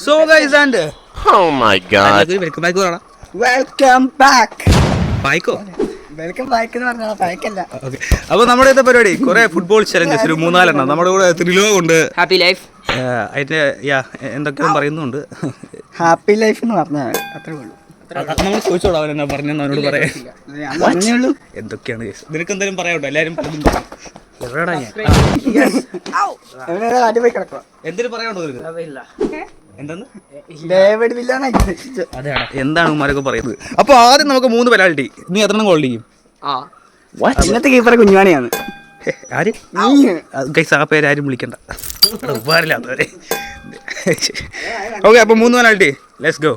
So guys and Oh my god. Welcome back. Welcome back എന്ന് പറഞ്ഞാൽ ബാക്കല്ല. Okay, അപ്പോൾ നമ്മുടെ ഇന്നത്തെ പരിപാടി കുറേ ഫുട്ബോൾ ചലഞ്ചസ്, ഒരു 3-4 നമ്മുടെ കൂടെ ത്രിലോ ഉണ്ട്. Happy life. അതിൻ്റെ എന്തൊക്കെയോ പറയുന്നുണ്ട്. ഹാപ്പി ലൈഫ് എന്ന് പറഞ്ഞാൽ അത്രേ ഉള്ളൂ. നമ്മൾ ചോദിച്ചോളൂ അവൻ എന്നാ പറഞ്ഞെന്ന് അവനോട് പറയാം. എന്തൊക്കെയാണ് നിനക്ക് എന്തായാലും പറയാട്ടോ, എല്ലാവരും പലതും പറയും. എവിടെയാടാ ഞാൻ എന്തിനു പറയാണ്ടോ എന്താണ് ഉമ്മാരൊക്കെ പറയുന്നത്. അപ്പൊ ആദ്യം നമുക്ക് 3 പെനാൽറ്റി. നീ എത്ര ഗോൾ ചെയ്യും? ഇന്നത്തെ കീപ്പറെ കുഞ്ഞുവാണിയാണ്. ആര് ഗൈസ് ആ പേര് ആരും വിളിക്കണ്ട, ഉപകാരമില്ലാത്തവരെ. ഓക്കെ, അപ്പൊ 3 penalty. Let's go.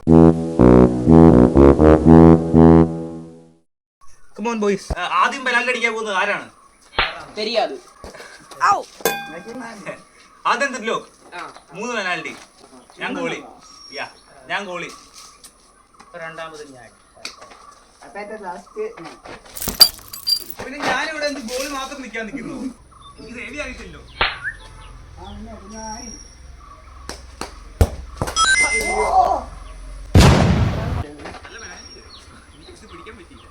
Come on boys. ആദ്യം പെനാൽറ്റി അടിക്കാൻ പോകുന്നത് ആരാണ്? ആദ്യം തിരിലോ 3 പെനാൽറ്റി. ഞാൻ ഗോളി. ഞാൻ ഗോളി. രണ്ടാമത് ഞാൻ. പിന്നെ ഞാനിവിടെ എന്ത് ഗോളി മാത്രം നിൽക്കാൻ നിൽക്കുന്നു? എനിക്ക് ഹെവി ആയിട്ടില്ലോ. പിടിക്കാൻ പറ്റിയില്ല.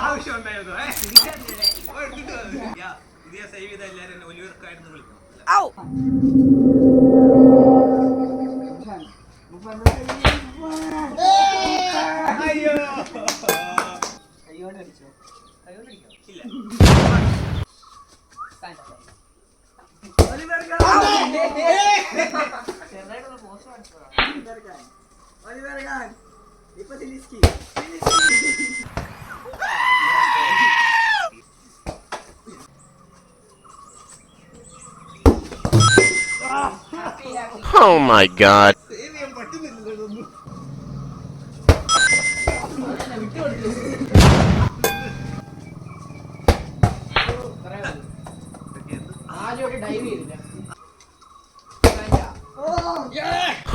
ആവശ്യം ഉണ്ടായിരുന്നു. ഇതേ സേവ് ചെയ്ത എല്ലാവരും ഒലിവർക്കായിരുന്നു വിളിക്കണം. അയ്യോ, കൈകൊണ്ടടിച്ചോ? ഇല്ല. Oh my god.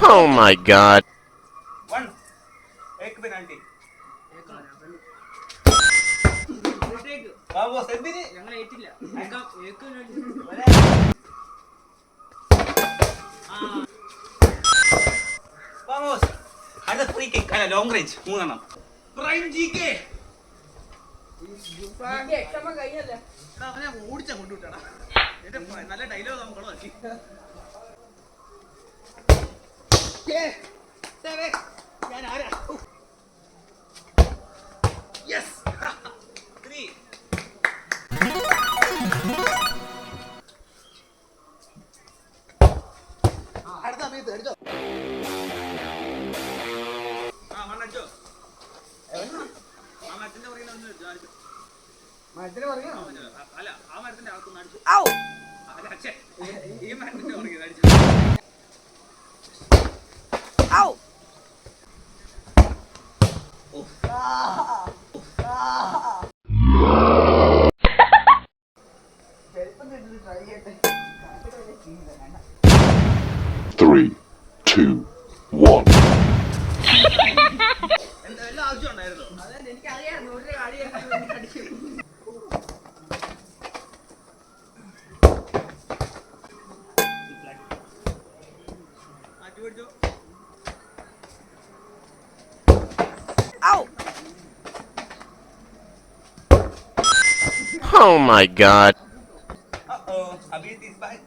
Oh my god. एक penalty. Vamos. Ada free kick, ada long range. 3 Prime GK. Exam കഴിഞ്ഞല്ലേ? അവനെ ഓടിച്ചാ കൊണ്ടുവിട്ടാടാ. എന്റെ നല്ല ഡയലോഗ് നമുക്ക് നോക്കി. ഞാൻ ആരാ? യെസ് 3. അടുത്ത സമയത്ത് അടിച്ചോ. മണ്ണടിച്ചോ. ആ മരത്തിന്റെ പറയുന്ന മരത്തിന് പറയാ. അല്ല, ആ മരത്തിന്റെ അകത്തൊന്ന് അടിച്ചു. ഈ മരത്തിന്റെ പറയുന്നത് അടിച്ചു. Three, two, one. എല്ലാ ആവശ്യം ഉണ്ടായിരുന്നു. Oh my god. Uh-oh, Abid is back.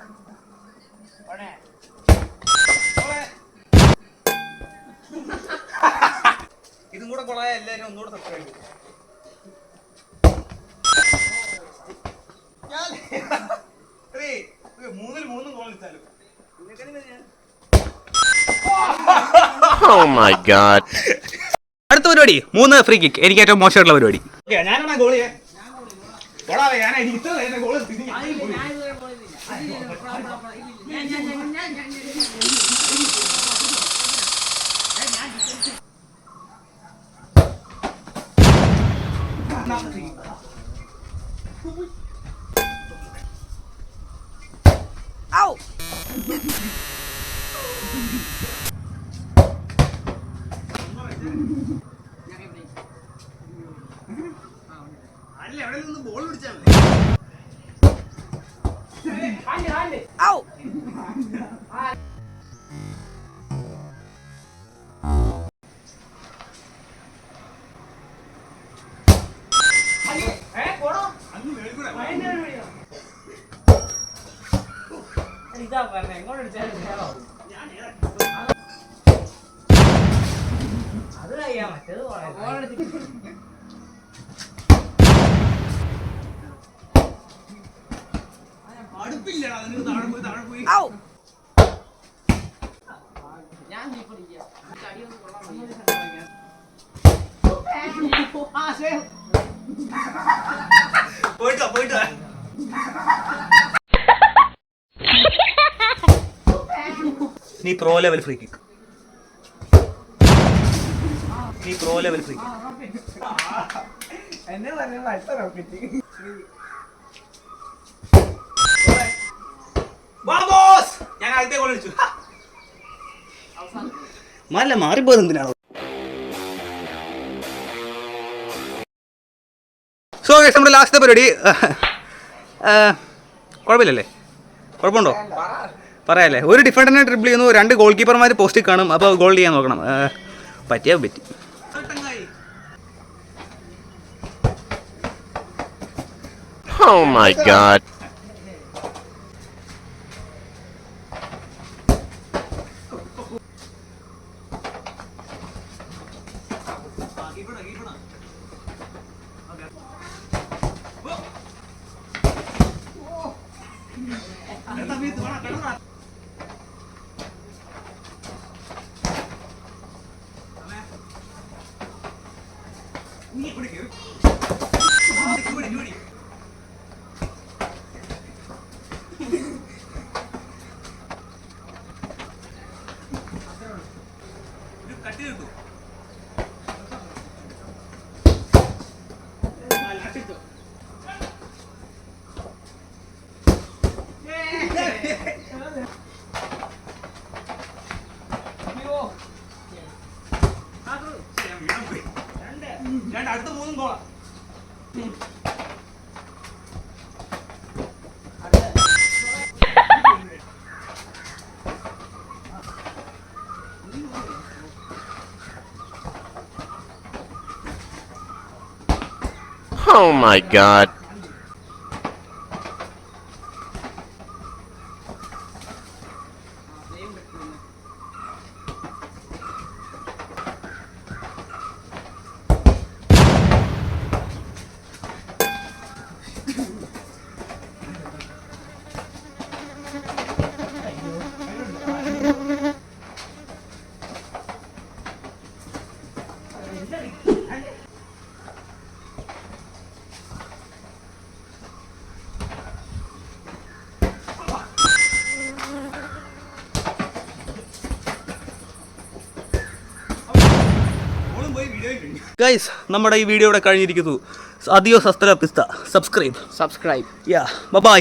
ഇതും കൂടെ കൊള്ളായ എല്ലാവരും ഒന്നുകൂടെ സബ്സ്ക്രൈബ് ചെയ്തു. മൂന്നിൽ 3 ഗോൾ ഇട്ടാലും Oh my god. അടുത്ത പരിപാടി 3 ഫ്രീ കിക്ക്. എനിക്ക് ഏറ്റവും മോശമായിട്ടുള്ള പരിപാടി. ഞാനാണ് ഗോളിയെ. ഞാൻ എനിക്ക് ഗോൾ അല്ല, എവിടെ നിന്ന് ബോൾ പിടിച്ചാൽ പോയിട്ട് നീ പ്രോ ലെവൽ ഫ്രീ കിക്ക്. ഞാൻ ആദ്യത്തെ ഗോൾ അടിച്ചു. മാറിപ്പോയത് എന്തിനാണോ? സോ നമ്മുടെ ലാസ്റ്റത്തെ പരിപാടി കുഴപ്പമില്ലല്ലേ? കുഴപ്പമുണ്ടോ? പറയാല്ലേ, ഒരു ഡിഫൻഡറിനെ ട്രിപ്പിൾ ചെയ്യുന്നു, 2 ഗോൾ കീപ്പർമാർ പോസ്റ്റിൽ കാണും. അപ്പോൾ ഗോൾ ചെയ്യാൻ നോക്കണം. പറ്റി. Oh my god. അടുത്ത 3 ഗോളാ. Oh my god. ഗൈസ്, നമ്മുടെ ഈ വീഡിയോ ഇവിടെ കഴിഞ്ഞിരിക്കുന്നു. അദിയോസ്, ഹasta la vista. Subscribe. Subscribe. Yeah, by.